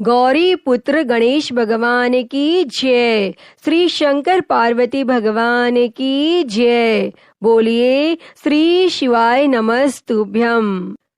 गौरी पुत्र गणेश भगवान की जय। श्री शंकर पार्वती भगवान की जय। बोलिए श्री शिवाय नमस्तुभ्यम।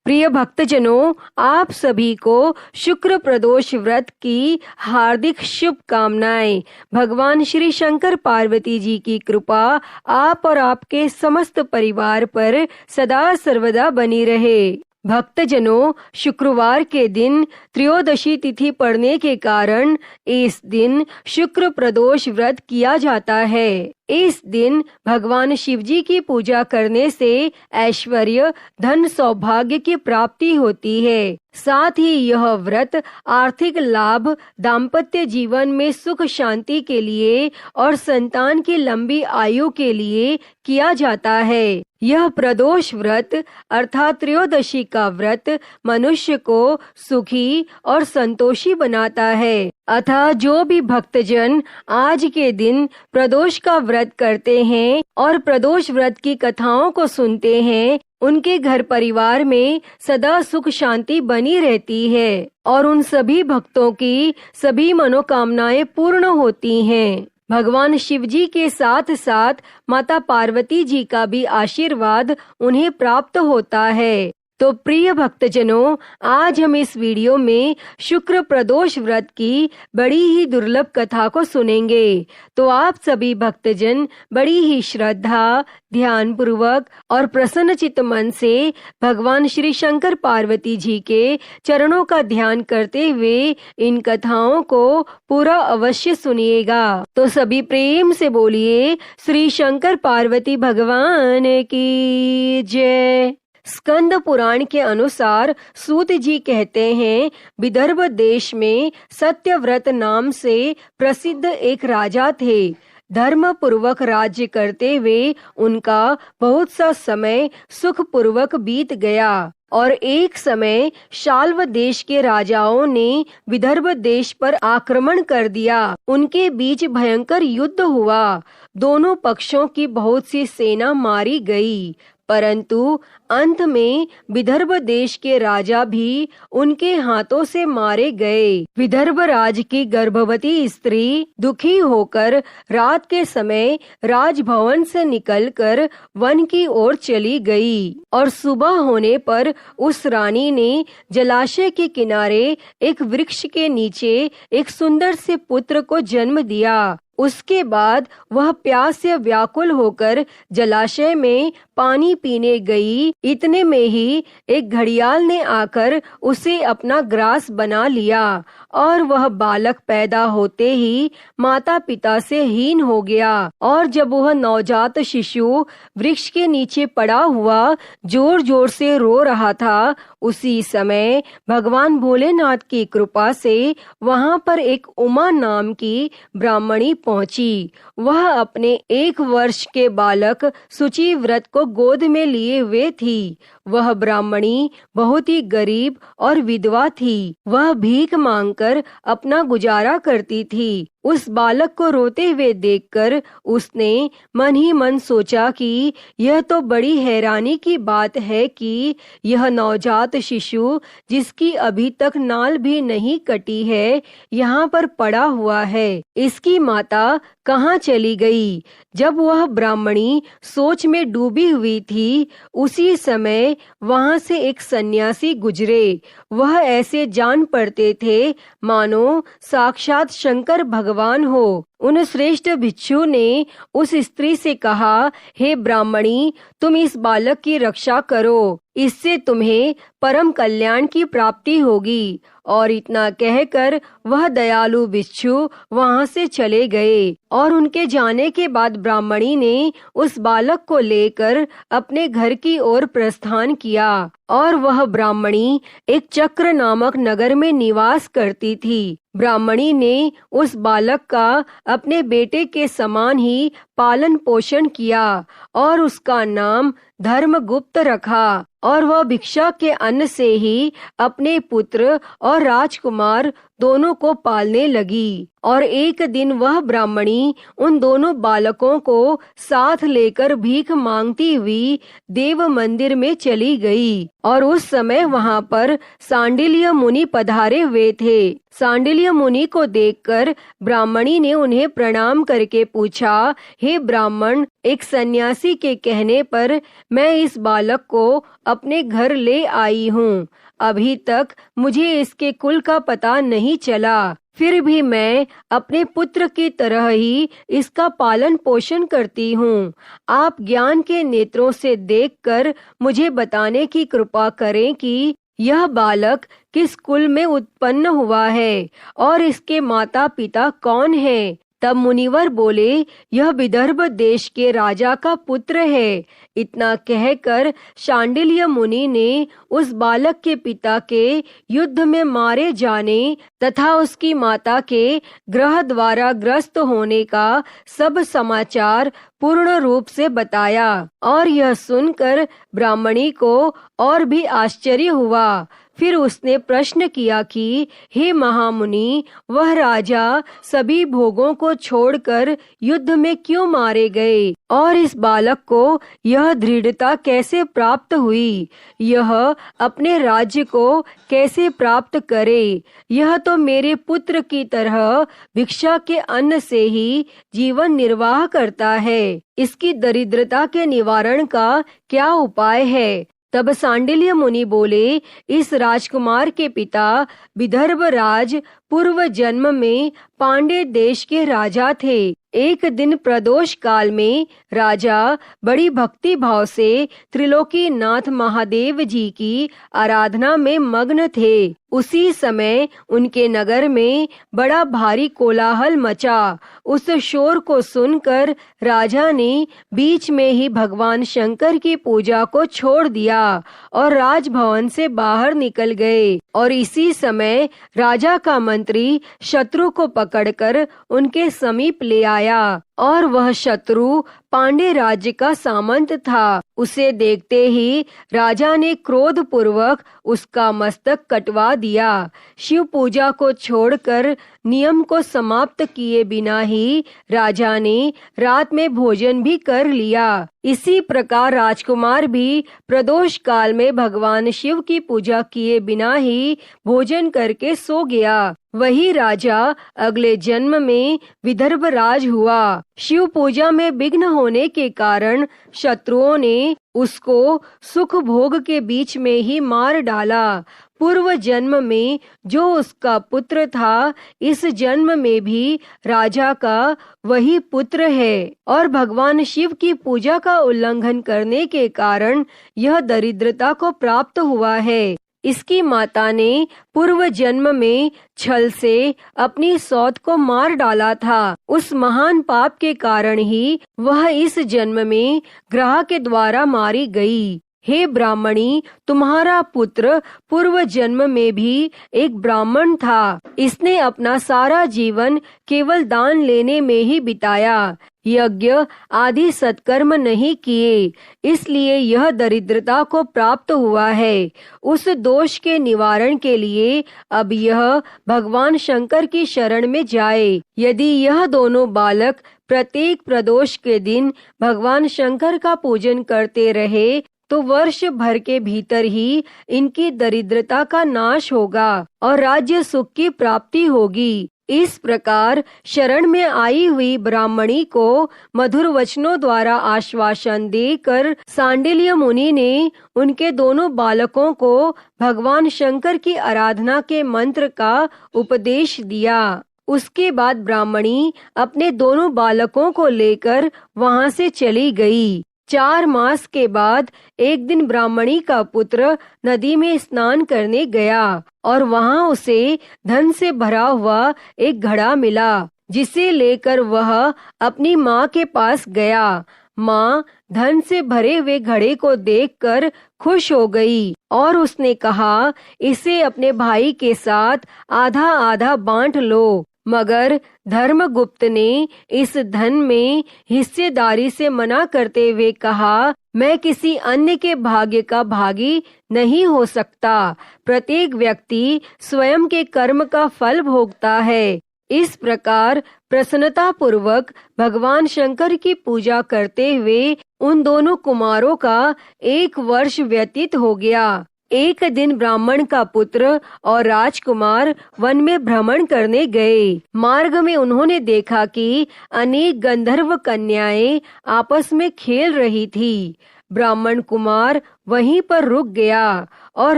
प्रिय भक्तजनों, आप सभी को शुक्र प्रदोष व्रत की हार्दिक शुभकामनाएं। भगवान श्री शंकर पार्वती जी की कृपा आप और आपके समस्त परिवार पर सदा सर्वदा बनी रहे। भक्तजनों, शुक्रवार के दिन त्रयोदशी तिथि पड़ने के कारण इस दिन शुक्र प्रदोष व्रत किया जाता है। इस दिन भगवान शिव जी की पूजा करने से ऐश्वर्य, धन, सौभाग्य की प्राप्ति होती है। साथ ही यह व्रत आर्थिक लाभ, दाम्पत्य जीवन में सुख शांति के लिए और संतान की लंबी आयु के लिए किया जाता है। यह प्रदोष व्रत अर्थात त्रयोदशी का व्रत मनुष्य को सुखी और संतोषी बनाता है। अतः जो भी भक्तजन आज के दिन प्रदोष का व्रत करते हैं और प्रदोष व्रत की कथाओं को सुनते हैं, उनके घर परिवार में सदा सुख शांति बनी रहती है और उन सभी भक्तों की सभी मनोकामनाएं पूर्ण होती हैं। भगवान शिव जी के साथ साथ माता पार्वती जी का भी आशीर्वाद उन्हें प्राप्त होता है। तो प्रिय भक्तजनों, आज हम इस वीडियो में शुक्र प्रदोष व्रत की बड़ी ही दुर्लभ कथा को सुनेंगे। तो आप सभी भक्तजन बड़ी ही श्रद्धा, ध्यान पूर्वक और प्रसन्न चित्त मन से भगवान श्री शंकर पार्वती जी के चरणों का ध्यान करते हुए इन कथाओं को पूरा अवश्य सुनिएगा। तो सभी प्रेम से बोलिए श्री शंकर पार्वती भगवान की जय। स्कंद पुराण के अनुसार सूत जी कहते हैं, विदर्भ देश में सत्यव्रत नाम से प्रसिद्ध एक राजा थे। धर्म पूर्वक राज्य करते हुए उनका बहुत सा समय सुख पूर्वक बीत गया और एक समय शाल्व देश के राजाओं ने विदर्भ देश पर आक्रमण कर दिया। उनके बीच भयंकर युद्ध हुआ। दोनों पक्षों की बहुत सी सेना मारी गई, परंतु अंत में विदर्भ देश के राजा भी उनके हाथों से मारे गए। विदर्भ राज की गर्भवती स्त्री दुखी होकर रात के समय राजभवन से निकलकर वन की ओर चली गई और सुबह होने पर उस रानी ने जलाशय के किनारे एक वृक्ष के नीचे एक सुंदर से पुत्र को जन्म दिया। उसके बाद वह प्यास से व्याकुल होकर जलाशय में पानी पीने गई। इतने में ही एक घड़ियाल ने आकर उसे अपना ग्रास बना लिया और वह बालक पैदा होते ही माता पिता से हीन हो गया। और जब वह नवजात शिशु वृक्ष के नीचे पड़ा हुआ जोर जोर से रो रहा था, उसी समय भगवान भोलेनाथ की कृपा से वहां पर एक उमा नाम की ब्राह्मणी पहुंची। वह अपने 1 वर्ष के बालक शुचि व्रत को गोद में लिए हुए थी। वह ब्राह्मणी बहुत ही गरीब और विधवा थी। वह भीख मांगकर अपना गुजारा करती थी। उस बालक को रोते हुए देखकर उसने मन ही मन सोचा कि यह तो बड़ी हैरानी की बात है कि यह नवजात शिशु जिसकी अभी तक नाल भी नहीं कटी है, यहाँ पर पड़ा हुआ है। इसकी माता कहाँ चली गई? जब वह ब्राह्मणी सोच में डूबी हुई थी, उसी समय वहां से एक सन्यासी गुजरे। वह ऐसे जान पड़ते थे मानो साक्षात शंकर भगवान हो। उन श्रेष्ठ भिक्षु ने उस स्त्री से कहा, हे ब्राह्मणी, तुम इस बालक की रक्षा करो, इससे तुम्हें परम कल्याण की प्राप्ति होगी। और इतना कहकर वह दयालु भिक्षु वहां से चले गए और उनके जाने के बाद ब्राह्मणी ने उस बालक को लेकर अपने घर की ओर प्रस्थान किया। और वह ब्राह्मणी एक चक्र नामक नगर में निवास करती थी। ब्राह्मणी ने उस बालक का अपने बेटे के समान ही पालन पोषण किया और उसका नाम धर्मगुप्त रखा। और वह भिक्षा के अन्न से ही अपने पुत्र और राजकुमार दोनों को पालने लगी। और एक दिन वह ब्राह्मणी उन दोनों बालकों को साथ लेकर भीख मांगती हुई देव मंदिर में चली गई। और उस समय वहां पर सांडिल्य मुनि पधारे हुए थे। सांडिल्य मुनि को देखकर ब्राह्मणी ने उन्हें प्रणाम करके पूछा, हे ब्राह्मण, एक सन्यासी के कहने पर मैं इस बालक को अपने घर ले आई हूँ। अभी तक मुझे इसके कुल का पता नहीं चला, फिर भी मैं अपने पुत्र की तरह ही इसका पालन पोषण करती हूँ। आप ज्ञान के नेत्रों से देखकर मुझे बताने की कृपा करें कि यह बालक किस कुल में उत्पन्न हुआ है और इसके माता पिता कौन हैं। तब मुनिवर बोले, यह विदर्भ देश के राजा का पुत्र है। इतना कहकर शांडिल्य मुनि ने उस बालक के पिता के युद्ध में मारे जाने तथा उसकी माता के ग्रह द्वारा ग्रस्त होने का सब समाचार पूर्ण रूप से बताया। और यह सुनकर ब्राह्मणी को और भी आश्चर्य हुआ। फिर उसने प्रश्न किया कि हे महामुनि, वह राजा सभी भोगों को छोड़कर युद्ध में क्यों मारे गए और इस बालक को यह दृढ़ता कैसे प्राप्त हुई? यह अपने राज्य को कैसे प्राप्त करे? यह तो मेरे पुत्र की तरह भिक्षा के अन्न से ही जीवन निर्वाह करता है। इसकी दरिद्रता के निवारण का क्या उपाय है? तब सांडिल्य मुनि बोले, इस राजकुमार के पिता विदर्भ राज पूर्व जन्म में पांड्य देश के राजा थे। एक दिन प्रदोष काल में राजा बड़ी भक्ति भाव से त्रिलोकी नाथ महादेव जी की आराधना में मग्न थे। उसी समय उनके नगर में बड़ा भारी कोलाहल मचा। उस शोर को सुनकर राजा ने बीच में ही भगवान शंकर की पूजा को छोड़ दिया और राजभवन से बाहर निकल गए। और इसी समय राजा का मंत्री शत्रु को पकड़कर उनके समीप ले आया और वह शत्रु पांडे राज्य का सामंत था। उसे देखते ही राजा ने क्रोध पूर्वक उसका मस्तक कटवा दिया। शिव पूजा को छोड़कर नियम को समाप्त किए बिना ही राजा ने रात में भोजन भी कर लिया। इसी प्रकार राजकुमार भी प्रदोष काल में भगवान शिव की पूजा किए बिना ही भोजन करके सो गया। वही राजा अगले जन्म में विदर्भ राज हुआ। शिव पूजा में विघ्न होने के कारण शत्रुओं ने उसको सुख भोग के बीच में ही मार डाला। पूर्व जन्म में जो उसका पुत्र था, इस जन्म में भी राजा का वही पुत्र है और भगवान शिव की पूजा का उल्लंघन करने के कारण यह दरिद्रता को प्राप्त हुआ है। इसकी माता ने पूर्व जन्म में छल से अपनी सौत को मार डाला था। उस महान पाप के कारण ही वह इस जन्म में ग्रह के द्वारा मारी गई। हे ब्राह्मणी, तुम्हारा पुत्र पूर्व जन्म में भी एक ब्राह्मण था। इसने अपना सारा जीवन केवल दान लेने में ही बिताया, यज्ञ आदि सत्कर्म नहीं किए, इसलिए यह दरिद्रता को प्राप्त हुआ है। उस दोष के निवारण के लिए अब यह भगवान शंकर की शरण में जाए। यदि यह दोनों बालक प्रत्येक प्रदोष के दिन भगवान शंकर का पूजन करते रहे तो वर्ष भर के भीतर ही इनकी दरिद्रता का नाश होगा और राज्य सुख की प्राप्ति होगी। इस प्रकार शरण में आई हुई ब्राह्मणी को मधुर वचनों द्वारा आश्वासन देकर सांडिल्य मुनि ने उनके दोनों बालकों को भगवान शंकर की आराधना के मंत्र का उपदेश दिया। उसके बाद ब्राह्मणी अपने दोनों बालकों को लेकर वहां से चली गई। 4 मास के बाद एक दिन ब्राह्मणी का पुत्र नदी में स्नान करने गया और वहां उसे धन से भरा हुआ एक घड़ा मिला, जिसे लेकर वह अपनी माँ के पास गया। माँ धन से भरे हुए घड़े को देखकर खुश हो गई और उसने कहा, इसे अपने भाई के साथ आधा आधा बांट लो। मगर धर्मगुप्त ने इस धन में हिस्सेदारी से मना करते हुए कहा, मैं किसी अन्य के भाग्य का भागी नहीं हो सकता। प्रत्येक व्यक्ति स्वयं के कर्म का फल भोगता है। इस प्रकार प्रसन्नता पूर्वक भगवान शंकर की पूजा करते हुए उन दोनों कुमारों का 1 वर्ष व्यतीत हो गया। एक दिन ब्राह्मण का पुत्र और राजकुमार वन में भ्रमण करने गए। मार्ग में उन्होंने देखा कि अनेक गंधर्व कन्याएं आपस में खेल रही थी। ब्राह्मण कुमार वहीं पर रुक गया और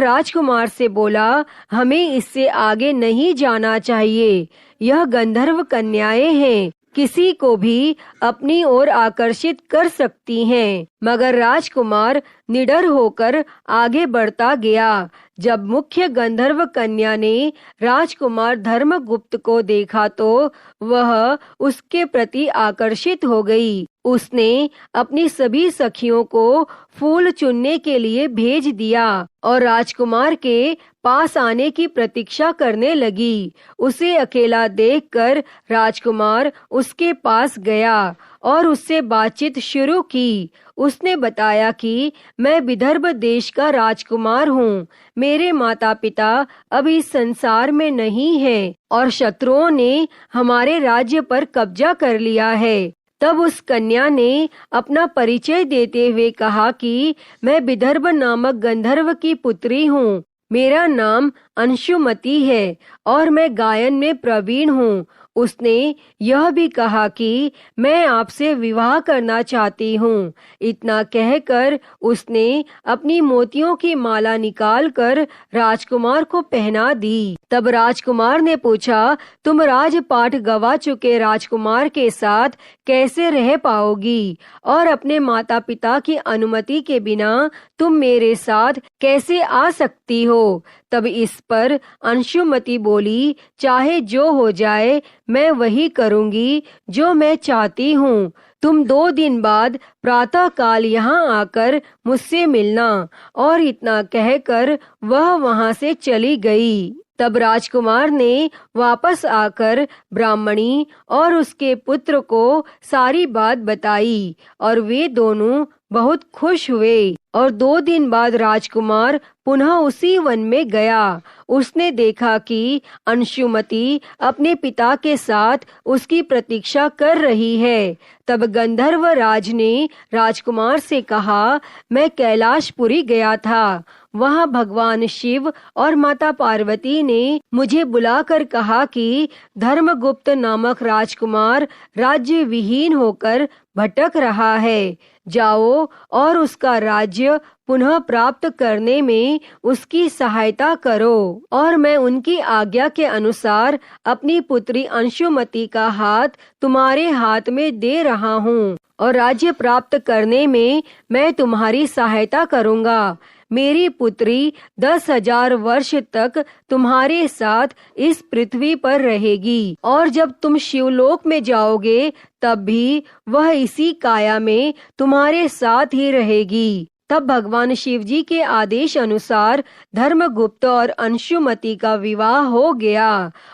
राजकुमार से बोला, हमें इससे आगे नहीं जाना चाहिए। यह गंधर्व कन्याएं हैं, किसी को भी अपनी ओर आकर्षित कर सकती हैं। मगर राजकुमार निडर होकर आगे बढ़ता गया। जब मुख्य गंधर्व कन्या ने राजकुमार धर्मगुप्त को देखा तो वह उसके प्रति आकर्षित हो गई। उसने अपनी सभी सखियों को फूल चुनने के लिए भेज दिया और राजकुमार के पास आने की प्रतीक्षा करने लगी। उसे अकेला देखकर राजकुमार उसके पास गया और उससे बातचीत शुरू की। उसने बताया कि मैं विदर्भ देश का राजकुमार हूँ। मेरे माता पिता अब इस संसार में नहीं हैं और शत्रुओं ने हमारे राज्य पर कब्जा कर लिया है। तब उस कन्या ने अपना परिचय देते हुए कहा कि मैं विदर्भ नामक गंधर्व की पुत्री हूँ। मेरा नाम अंशुमति है और मैं गायन में प्रवीण हूँ। उसने यह भी कहा कि मैं आपसे विवाह करना चाहती हूँ। इतना कहकर उसने अपनी मोतियों की माला निकालकर राजकुमार को पहना दी। तब राजकुमार ने पूछा, तुम राजपाट गवा चुके राजकुमार के साथ कैसे रह पाओगी और अपने माता पिता की अनुमति के बिना तुम मेरे साथ कैसे आ सकती हो? तब इस पर अंशुमति बोली, चाहे जो हो जाए मैं वही करूंगी जो मैं चाहती हूँ। तुम 2 दिन बाद प्रातः काल यहाँ आकर मुझसे मिलना। और इतना कहकर वह वहाँ से चली गई। तब राजकुमार ने वापस आकर ब्राह्मणी और उसके पुत्र को सारी बात बताई और वे दोनों बहुत खुश हुए। और 2 दिन बाद राजकुमार पुनः उसी वन में गया। उसने देखा कि अंशुमति अपने पिता के साथ उसकी प्रतीक्षा कर रही है। तब गंधर्व राज ने राजकुमार से कहा, मैं कैलाशपुरी गया था। वहाँ भगवान शिव और माता पार्वती ने मुझे बुलाकर कहा कि धर्मगुप्त नामक राजकुमार राज्य विहीन होकर भटक रहा है। जाओ और उसका राज्य पुनः प्राप्त करने में उसकी सहायता करो। और मैं उनकी आज्ञा के अनुसार अपनी पुत्री अंशुमति का हाथ तुम्हारे हाथ में दे रहा हूँ और राज्य प्राप्त करने में मैं तुम्हारी सहायता करूँगा। मेरी पुत्री 10,000 वर्ष तक तुम्हारे साथ इस पृथ्वी पर रहेगी और जब तुम शिवलोक में जाओगे तब भी वह इसी काया में तुम्हारे साथ ही रहेगी। तब भगवान शिव जी के आदेश अनुसार धर्मगुप्त और अंशुमति का विवाह हो गया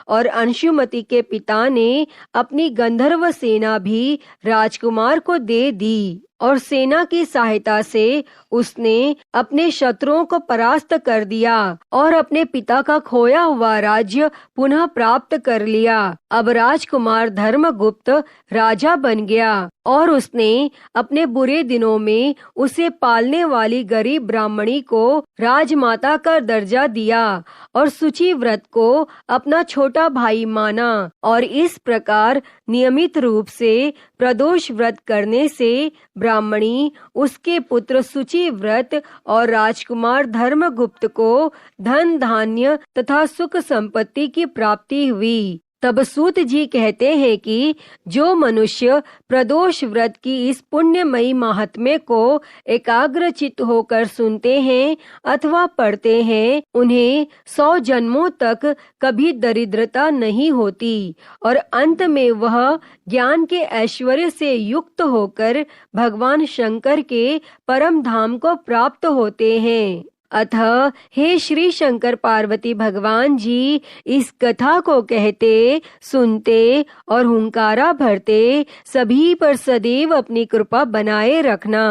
और अंशुमति के पिता ने अपनी गंधर्व सेना भी राजकुमार को दे दी और सेना की सहायता से उसने अपने शत्रुओं को परास्त कर दिया और अपने पिता का खोया हुआ राज्य पुनः प्राप्त कर लिया। अब राजकुमार धर्मगुप्त राजा बन गया और उसने अपने बुरे दिनों में उसे पालने वाली गरीब ब्राह्मणी को राजमाता का दर्जा दिया और सूची व्रत को अपना छोटा भाई माना। और इस प्रकार नियमित रूप से प्रदोष व्रत करने से ब्राह्मणी, उसके पुत्र सूची व्रत और राजकुमार धर्मगुप्त को धन धान्य तथा सुख संपत्ति की प्राप्ति हुई। तब सूत जी कहते हैं कि जो मनुष्य प्रदोष व्रत की इस पुण्यमयी महात्म्य को एकाग्रचित्त होकर सुनते हैं अथवा पढ़ते हैं, उन्हें 100 जन्मों तक कभी दरिद्रता नहीं होती और अंत में वह ज्ञान के ऐश्वर्य से युक्त होकर भगवान शंकर के परम धाम को प्राप्त होते हैं। अतः हे श्री शंकर पार्वती भगवान जी, इस कथा को कहते, सुनते और हुंकारा भरते सभी पर सदैव अपनी कृपा बनाए रखना।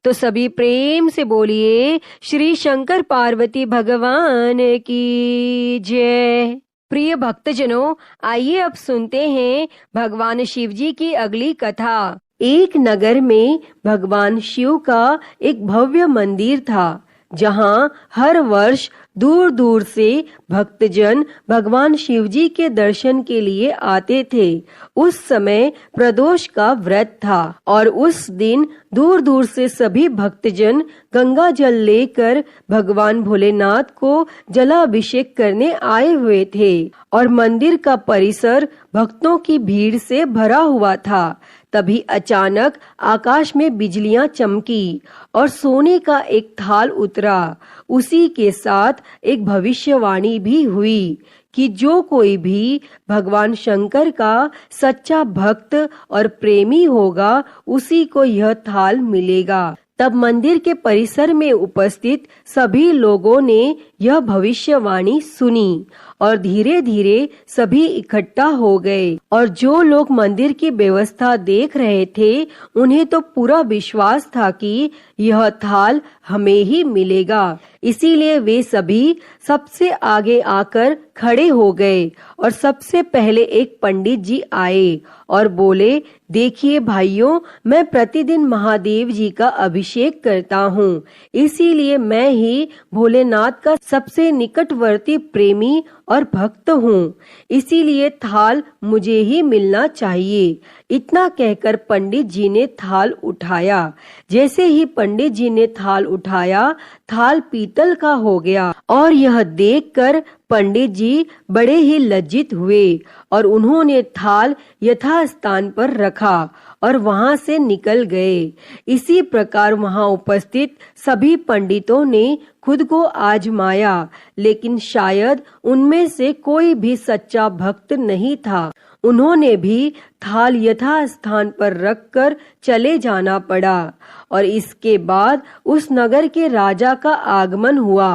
तो सभी प्रेम से बोलिए श्री शंकर पार्वती भगवान की जय। प्रिय भक्तजनों, आइए अब सुनते हैं भगवान शिव जी की अगली कथा। एक नगर में भगवान शिव का एक भव्य मंदिर था, जहाँ हर वर्ष दूर दूर से भक्तजन भगवान शिव जी के दर्शन के लिए आते थे। उस समय प्रदोष का व्रत था और उस दिन दूर दूर से सभी भक्तजन गंगा जल लेकर भगवान भोलेनाथ को जलाभिषेक करने आए हुए थे और मंदिर का परिसर भक्तों की भीड़ से भरा हुआ था। तभी अचानक आकाश में बिजलियां चमकी और सोने का एक थाल उतरा। उसी के साथ एक भविष्यवाणी भी हुई कि जो कोई भी भगवान शंकर का सच्चा भक्त और प्रेमी होगा, उसी को यह थाल मिलेगा। तब मंदिर के परिसर में उपस्थित सभी लोगों ने यह भविष्यवाणी सुनी और धीरे धीरे सभी इकट्ठा हो गए और जो लोग मंदिर की व्यवस्था देख रहे थे, उन्हें तो पूरा विश्वास था कि यह थाल हमें ही मिलेगा। इसीलिए वे सभी सबसे आगे आकर खड़े हो गए और सबसे पहले एक पंडित जी आए और बोले, देखिए भाइयों, मैं प्रतिदिन महादेव जी का अभिषेक करता हूँ, इसीलिए मैं ही भोलेनाथ का सबसे निकटवर्ती प्रेमी और भक्त हूँ, इसीलिए थाल मुझे ही मिलना चाहिए। इतना कहकर पंडित जी ने थाल उठाया। जैसे ही पंडित जी ने थाल उठाया, थाल पीतल का हो गया और यह देखकर पंडित जी बड़े ही लज्जित हुए और उन्होंने थाल यथास्थान पर रखा और वहां से निकल गए। इसी प्रकार वहां उपस्थित सभी पंडितों ने खुद को आजमाया, लेकिन शायद उनमें से कोई भी सच्चा भक्त नहीं था। उन्होंने भी थाल यथास्थान पर रखकर चले जाना पड़ा और इसके बाद उस नगर के राजा का आगमन हुआ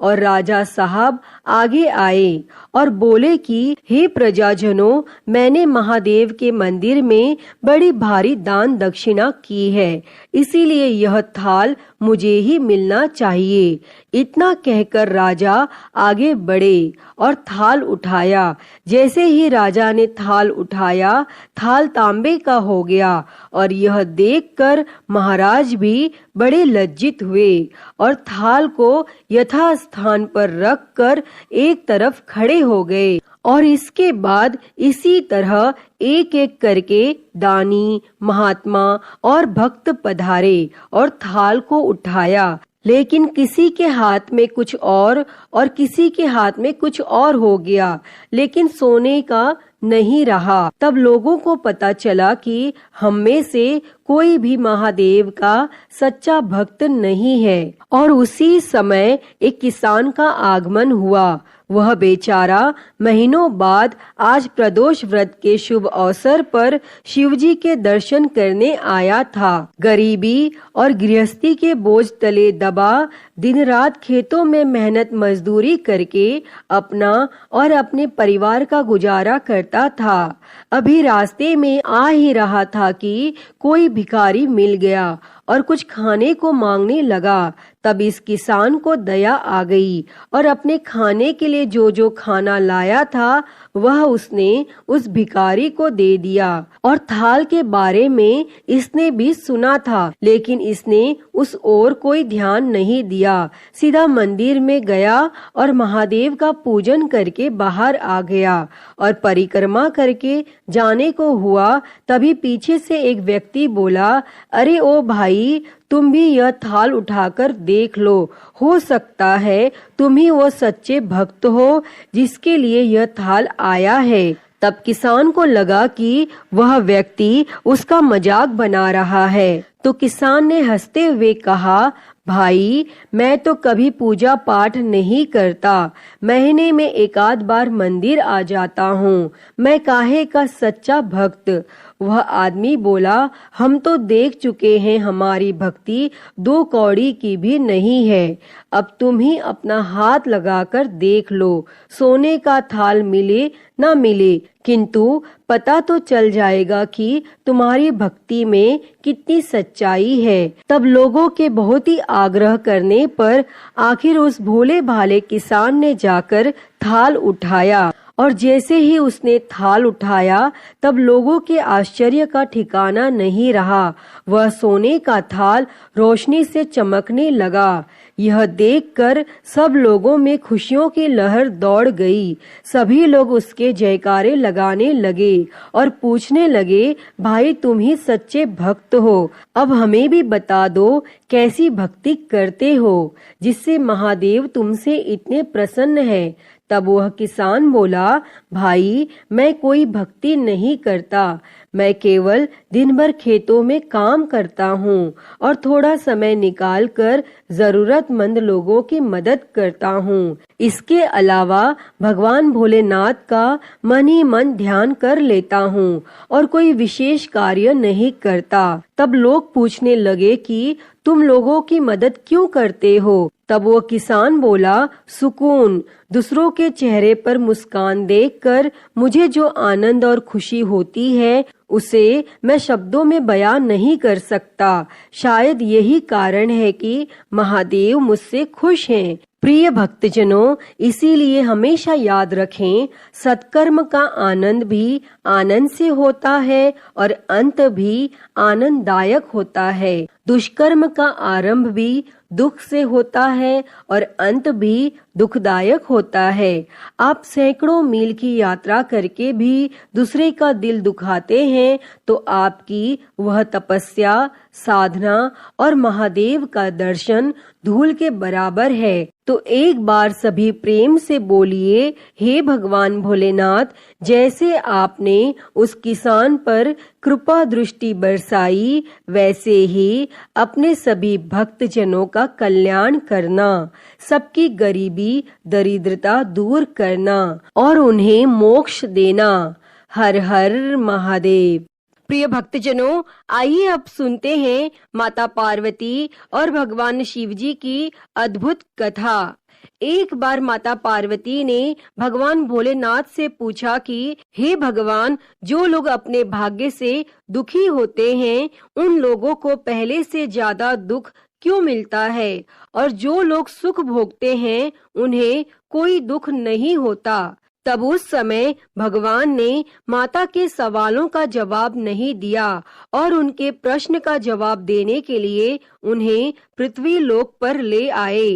और राजा साहब आगे आए और बोले कि हे प्रजाजनों, मैंने महादेव के मंदिर में बड़ी भारी दान दक्षिणा की है, इसीलिए यह थाल मुझे ही मिलना चाहिए। इतना कहकर राजा आगे बढ़े और थाल उठाया। जैसे ही राजा ने थाल उठाया, थाल तांबे का हो गया और यह देखकर महाराज भी बड़े लज्जित हुए और थाल को यथास्थान पर रखकर एक तरफ खड़े हो गए और इसके बाद इसी तरह एक एक करके दानी, महात्मा और भक्त पधारे और थाल को उठाया। लेकिन किसी के हाथ में कुछ और किसी के हाथ में कुछ और हो गया, लेकिन सोने का नहीं रहा। तब लोगों को पता चला कि हम में से कोई भी महादेव का सच्चा भक्त नहीं है और उसी समय एक किसान का आगमन हुआ। वह बेचारा महीनों बाद आज प्रदोष व्रत के शुभ अवसर पर शिवजी के दर्शन करने आया था। गरीबी और गृहस्थी के बोझ तले दबा दिन रात खेतों में मेहनत मजदूरी करके अपना और अपने परिवार का गुजारा करता था। अभी रास्ते में आ ही रहा था कि कोई भिखारी मिल गया और कुछ खाने को मांगने लगा। तब इस किसान को दया आ गई और अपने खाने के लिए जो जो खाना लाया था वह उसने उस भिखारी को दे दिया और थाल के बारे में इसने भी सुना था, लेकिन इसने उस ओर कोई ध्यान नहीं दिया। सीधा मंदिर में गया और महादेव का पूजन करके बाहर आ गया और परिक्रमा करके जाने को हुआ। तभी पीछे से एक व्यक्ति बोला, अरे ओ भाई, तुम भी यह थाल उठाकर देख लो, हो सकता है तुम ही वो सच्चे भक्त हो जिसके लिए यह थाल आया है। तब किसान को लगा कि वह व्यक्ति उसका मजाक बना रहा है, तो किसान ने हंसते हुए कहा, भाई, मैं तो कभी पूजा पाठ नहीं करता, महीने में एक आध बार मंदिर आ जाता हूँ, मैं काहे का सच्चा भक्त। वह आदमी बोला, हम तो देख चुके हैं, हमारी भक्ति 2 कौड़ी की भी नहीं है। अब तुम ही अपना हाथ लगाकर देख लो, सोने का थाल मिले ना मिले, किंतु पता तो चल जाएगा कि तुम्हारी भक्ति में कितनी सच्चाई है। तब लोगों के बहुत ही आग्रह करने पर आखिर उस भोले भाले किसान ने जाकर थाल उठाया, और जैसे ही उसने थाल उठाया तब लोगों के आश्चर्य का ठिकाना नहीं रहा। वह सोने का थाल रोशनी से चमकने लगा। यह देखकर सब लोगों में खुशियों की लहर दौड़ गई। सभी लोग उसके जयकारे लगाने लगे और पूछने लगे, भाई तुम ही सच्चे भक्त हो, अब हमें भी बता दो कैसी भक्ति करते हो जिससे महादेव तुमसे इतने प्रसन्न है। तब वह किसान बोला, भाई मैं कोई भक्ति नहीं करता, मैं केवल दिन भर खेतों में काम करता हूँ और थोड़ा समय निकालकर जरूरतमंद लोगों की मदद करता हूँ। इसके अलावा भगवान भोलेनाथ का मन ही मन ध्यान कर लेता हूँ और कोई विशेष कार्य नहीं करता। तब लोग पूछने लगे कि तुम लोगों की मदद क्यों करते हो? तब वो किसान बोला, सुकून, दूसरों के चेहरे पर मुस्कान देखकर मुझे जो आनंद और खुशी होती है उसे मैं शब्दों में बयान नहीं कर सकता। शायद यही कारण है कि महादेव मुझसे खुश हैं। प्रिय भक्तजनों, इसीलिए हमेशा याद रखें, सत्कर्म का आनंद भी आनंद से होता है और अंत भी आनंददायक होता है। दुष्कर्म का आरंभ भी दुख से होता है और अंत भी दुखदायक होता है। आप सैकड़ों मील की यात्रा करके भी दूसरे का दिल दुखाते हैं तो आपकी वह तपस्या, साधना और महादेव का दर्शन धूल के बराबर है। तो एक बार सभी प्रेम से बोलिए, हे भगवान भोलेनाथ, जैसे आपने उस किसान पर कृपा दृष्टि बरसाई वैसे ही अपने सभी भक्त जनों का कल्याण करना, सबकी गरीबी दरिद्रता दूर करना और उन्हें मोक्ष देना। हर हर महादेव। प्रिय भक्तजनों, आइए अब सुनते हैं माता पार्वती और भगवान शिव जी की अद्भुत कथा। एक बार माता पार्वती ने भगवान भोलेनाथ से पूछा कि हे भगवान, जो लोग अपने भाग्य से दुखी होते हैं उन लोगों को पहले से ज्यादा दुख क्यों मिलता है, और जो लोग सुख भोगते हैं उन्हें कोई दुख नहीं होता। तब उस समय भगवान ने माता के सवालों का जवाब नहीं दिया और उनके प्रश्न का जवाब देने के लिए उन्हें पृथ्वी लोक पर ले आए।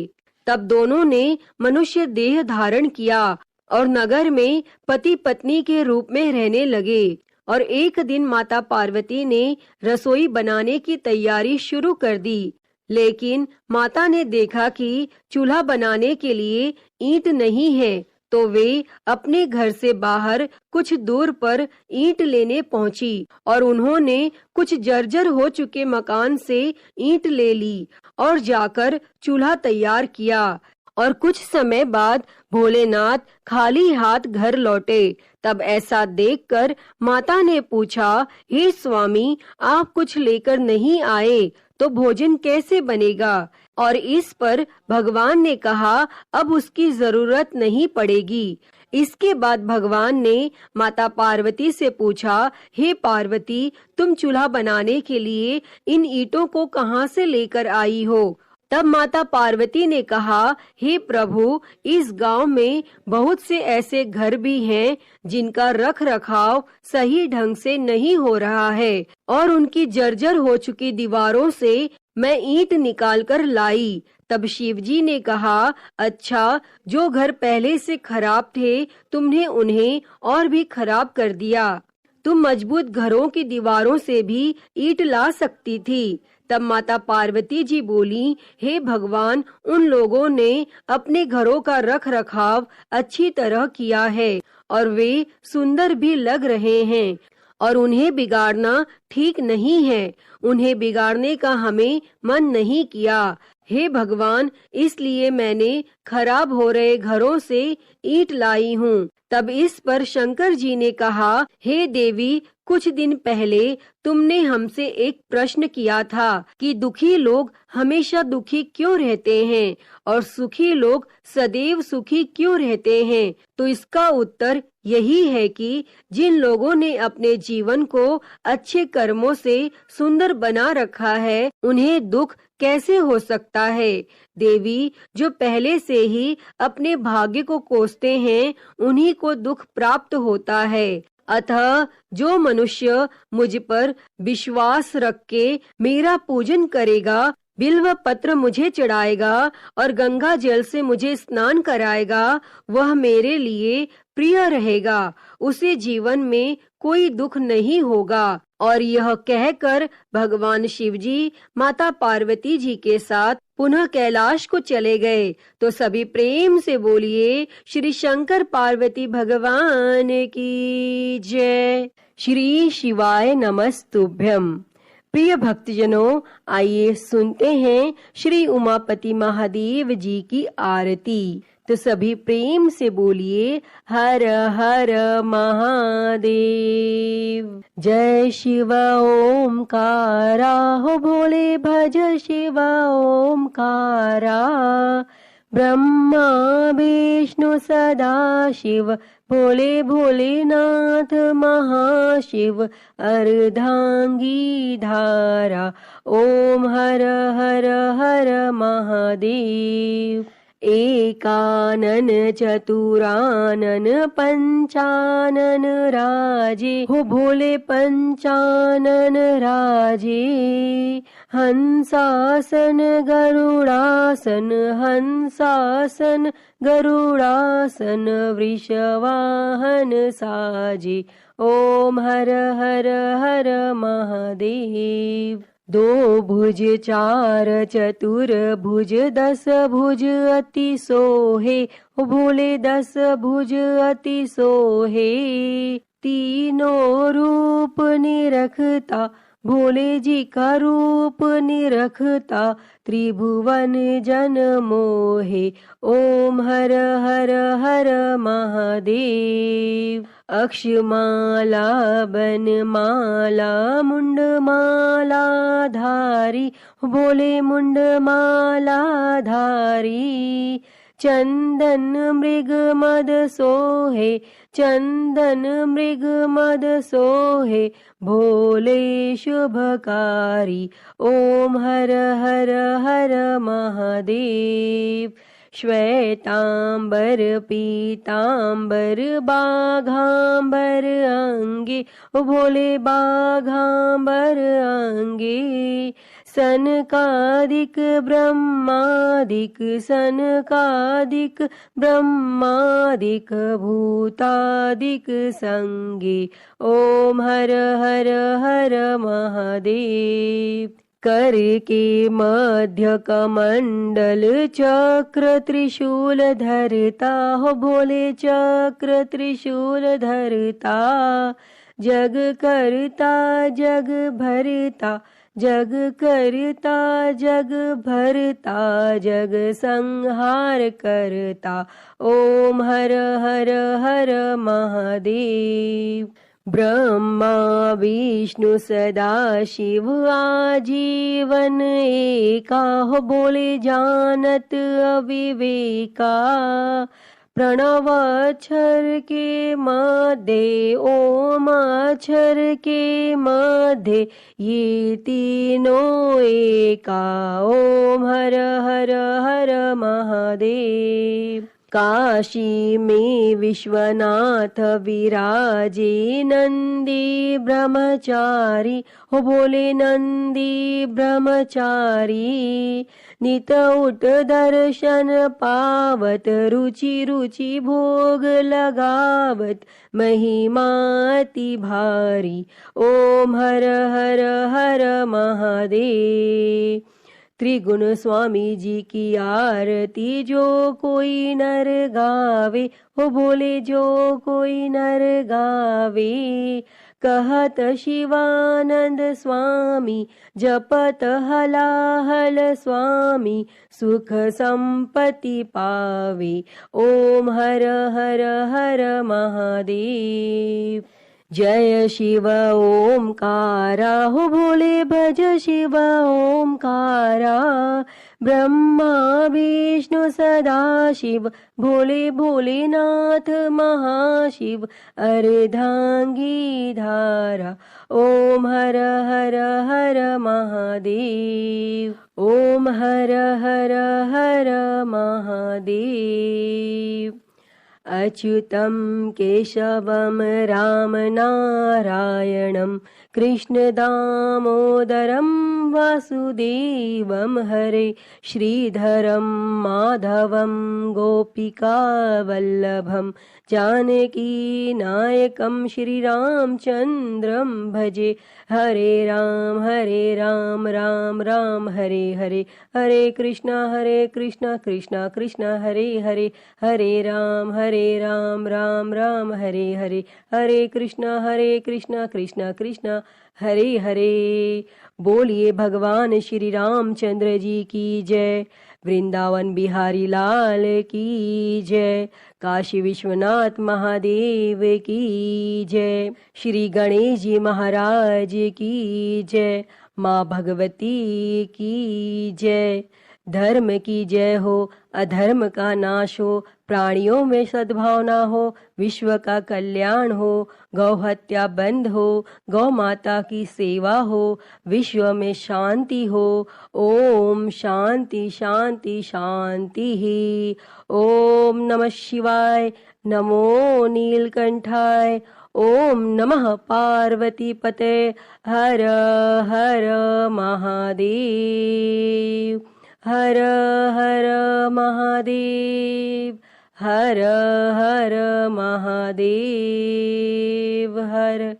तब दोनों ने मनुष्य देह धारण किया और नगर में पति पत्नी के रूप में रहने लगे। और एक दिन माता पार्वती ने रसोई बनाने की तैयारी शुरू कर दी, लेकिन माता ने देखा कि चूल्हा बनाने के लिए ईंट नहीं है, तो वे अपने घर से बाहर कुछ दूर पर ईंट लेने पहुंची और उन्होंने कुछ जर्जर हो चुके मकान से ईंट ले ली और जाकर चूल्हा तैयार किया। और कुछ समय बाद भोलेनाथ खाली हाथ घर लौटे। तब ऐसा देखकर माता ने पूछा, हे स्वामी, आप कुछ लेकर नहीं आए तो भोजन कैसे बनेगा? और इस पर भगवान ने कहा, अब उसकी जरूरत नहीं पड़ेगी। इसके बाद भगवान ने माता पार्वती से पूछा, हे पार्वती, तुम चूल्हा बनाने के लिए इन ईंटों को कहाँ से लेकर आई हो? तब माता पार्वती ने कहा, हे प्रभु, इस गांव में बहुत से ऐसे घर भी हैं जिनका रख रखाव सही ढंग से नहीं हो रहा है और उनकी जर्जर हो चुकी दीवारों से मैं ईंट निकाल कर लाई। तब शिव जी ने कहा, अच्छा, जो घर पहले से खराब थे तुमने उन्हें और भी खराब कर दिया। तुम मजबूत घरों की दीवारों से भी ईंट ला सकती थी। तब माता पार्वती जी बोली, हे भगवान, उन लोगों ने अपने घरों का रख रखाव अच्छी तरह किया है और वे सुंदर भी लग रहे हैं और उन्हें बिगाड़ना ठीक नहीं है। उन्हें बिगाड़ने का हमें मन नहीं किया। हे भगवान, इसलिए मैंने खराब हो रहे घरों से ईंट लाई हूँ। तब इस पर शंकर जी ने कहा, हे देवी, कुछ दिन पहले तुमने हमसे एक प्रश्न किया था कि दुखी लोग हमेशा दुखी क्यों रहते हैं और सुखी लोग सदैव सुखी क्यों रहते हैं। तो इसका उत्तर यही है कि जिन लोगों ने अपने जीवन को अच्छे कर्मों से सुंदर बना रखा है, उन्हें दुख कैसे हो सकता है। देवी, जो पहले से ही अपने भाग्य को कोसते हैं, उन्हीं को दुख प्राप्त होता है। अतः जो मनुष्य मुझ पर विश्वास रख के मेरा पूजन करेगा, बिल्व पत्र मुझे चढ़ाएगा और गंगा जल से मुझे स्नान कराएगा, वह मेरे लिए प्रिय रहेगा, उसे जीवन में कोई दुख नहीं होगा। और यह कहकर भगवान शिव जी माता पार्वती जी के साथ पुनः कैलाश को चले गए। तो सभी प्रेम से बोलिए, श्री शंकर पार्वती भगवान की जय। श्री शिवाय नमस्तुभ्यम। प्रिय भक्तजनों, आइए सुनते हैं श्री उमापति महादेव जी की आरती। तो सभी प्रेम से बोलिए, हर हर महादेव। जय शिव ओमकारा, हो भोले भज शिव ओमकारा। ब्रह्मा विष्णु सदा शिव, भोले भोलेनाथ महाशिव। अर्धांगी धारा, ओम हर हर हर महादेव। एकानन चतुरानन पंचानन राजे, हो भोले पंचानन राजे। हंसासन गरुड़ासन, हंसासन गरुड़ासन। वृषवाहन साजे, ओम हर हर हर महादेव। दो भुज चार चतुर भुज, दस भुज अति सोहे, हो भोले दस भुज अति सोहे। तीनों रूप निरखता, भोले जी का रूप निरखता। त्रिभुवन जन मोहे, ओम हर हर हर महादेव। अक्षमाला बनमाला मुंडमाला धारी, भोले मुंडमाला धारी। चंदन मृग मद सोहे, चंदन मृग मद सोहे। भोले शुभकारी, ओम हर हर हर महादेव। श्वेतांबर पीतांबर बाघांबर अंगे, ओ भोले बाघांबर अंगे। सनकादिक ब्रह्मादिक, सनकादिक ब्रह्मादिक। भूतादिक संगे, ओम हर हर हर महादेव। कर के मध्य कमंडल चक्र त्रिशूल धरता, हो भोले चक्र त्रिशूल धरता। जग करता जग भरता, जग करता जग भरता। जग संहार करता, ओम हर हर हर महादेव। ब्रह्मा विष्णु सदा शिव आजीवन एका, हो बोले जानत अविवेका। प्रणव अक्षर के मध्य, ओम अक्षर के मध्य। ये तीनों एका, ओम हर हर हर महादेव। काशी में विश्वनाथ विराजे नंदी ब्रह्मचारी, हो बोले नंदी ब्रह्मचारी। नित उठ दर्शन पावत, रुचि रुचि भोग लगावत। महिमा अति भारी, ओम हर हर हर महादेव। त्रिगुण स्वामी जी की आरती जो कोई नर गावे, हो बोले जो कोई नर गावे। कहत शिवानंद स्वामी, जपत हलाहल स्वामी, सुख संपत्ति पावे। ओम हर हर हर महादेव। जय शिव ओमकारा, हो भोले भज शिव ओमकारा। ब्रह्मा विष्णु सदा शिव, भोले भोलेनाथ महाशिव, अर्धांगी धारा। ओम हर हर हर महादेव, ओम हर हर हर महादेव। अच्युतं केशवं राम नारायणं, कृष्ण दामोदरं वासुदेवं, हरे श्रीधरं माधवं गोपिका वल्लभं, जानकी नायकं श्रीरामचन्द्रं भजे। हरे राम राम राम हरे हरे, हरे कृष्णा कृष्णा कृष्णा हरे हरे, हरे राम राम राम हरे हरे, हरे कृष्णा कृष्णा कृष्णा हरे हरे। बोलिए भगवान श्री रामचंद्र जी की जय। वृंदावन बिहारी लाल की जय। काशी विश्वनाथ महादेव की जय। श्री गणेश जी महाराज की जय। माँ भगवती की जय। धर्म की जय हो, अधर्म का नाश हो, प्राणियों में सद्भावना हो, विश्व का कल्याण हो, गौ हत्या बंद हो, गौ माता की सेवा हो, विश्व में शांति हो। ओम शांति शांति शांति ही। ओम नमः शिवाय, नमो नीलकंठाय, ओम नमः पार्वती पते, हर हर महादेव, हर हर महादेव, हर हर महादेव हर।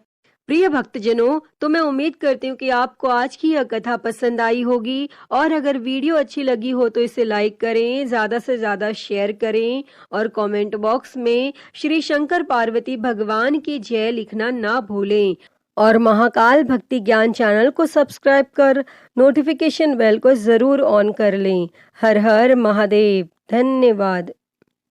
प्रिय भक्तजनों, तो मैं उम्मीद करती हूँ कि आपको आज की यह कथा पसंद आई होगी, और अगर वीडियो अच्छी लगी हो तो इसे लाइक करें, ज्यादा से ज्यादा शेयर करें, और कमेंट बॉक्स में श्री शंकर पार्वती भगवान की जय लिखना ना भूलें। और महाकाल भक्ति ज्ञान चैनल को सब्सक्राइब कर नोटिफिकेशन बेल को जरूर ऑन कर लें। हर हर महादेव। धन्यवाद।